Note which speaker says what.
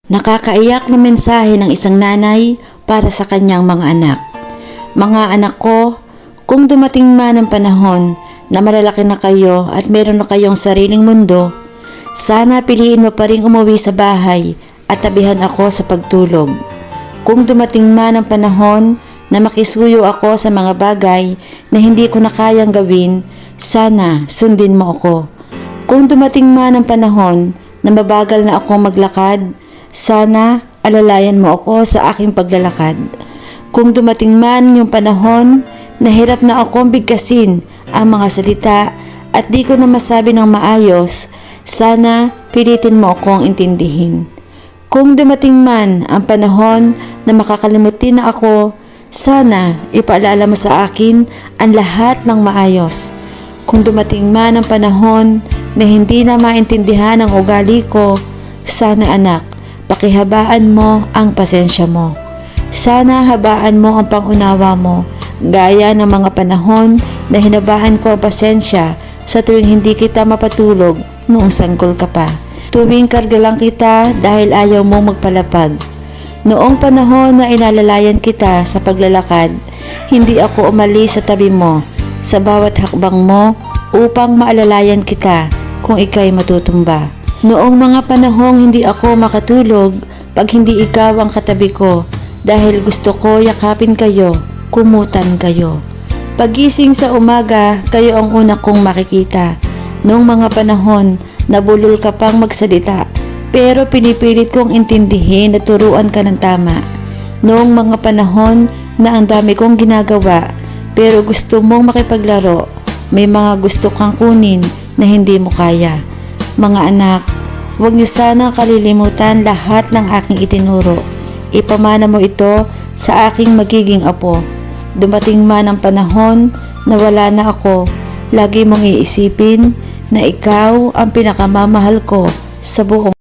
Speaker 1: Nakakaiyak na mensahe ng isang nanay para sa kanyang mga anak. Mga anak ko, kung dumating man ang panahon na malalaki na kayo at meron na kayong sariling mundo, sana piliin mo pa rin umuwi sa bahay at tabihan ako sa pagtulog. Kung dumating man ang panahon na makisuyo ako sa mga bagay na hindi ko na kayang gawin, sana sundin mo ako. Kung dumating man ang panahon na mabagal na ako maglakad, sana alalayan mo ako sa aking paglalakad. Kung dumating man yung panahon na hirap na akong bigkasin ang mga salita at di ko na masabi ng maayos, sana pilitin mo akong intindihin. Kung dumating man ang panahon na makakalimutin na ako, sana ipaalala mo sa akin ang lahat ng maayos. Kung dumating man ang panahon na hindi na maintindihan ang ugali ko, sana anak, pakihabaan mo ang pasensya mo. Sana habaan mo ang pangunawa mo, gaya ng mga panahon na hinabaan ko ang pasensya sa tuwing hindi kita mapatulog noong sanggol ka pa. Tuwing karga lang kita dahil ayaw mong magpalapag. Noong panahon na inalalayan kita sa paglalakad, hindi ako umalis sa tabi mo sa bawat hakbang mo upang maalalayan kita kung ika'y matutumba. Noong mga panahong hindi ako makatulog pag hindi ikaw ang katabi ko dahil gusto ko yakapin kayo, kumutan kayo. Pagising sa umaga, kayo ang una kong makikita. Noong mga panahon, nabulol ka pang magsalita pero pinipilit kong intindihin at turuan ka ng tama. Noong mga panahon na ang dami kong ginagawa pero gusto mong makipaglaro, may mga gusto kang kunin na hindi mo kaya. Mga anak, huwag niyo sana kalilimutan lahat ng aking itinuro. Ipamana mo ito sa aking magiging apo. Dumating man ang panahon na wala na ako, lagi mong iisipin na ikaw ang pinakamamahal ko sa buong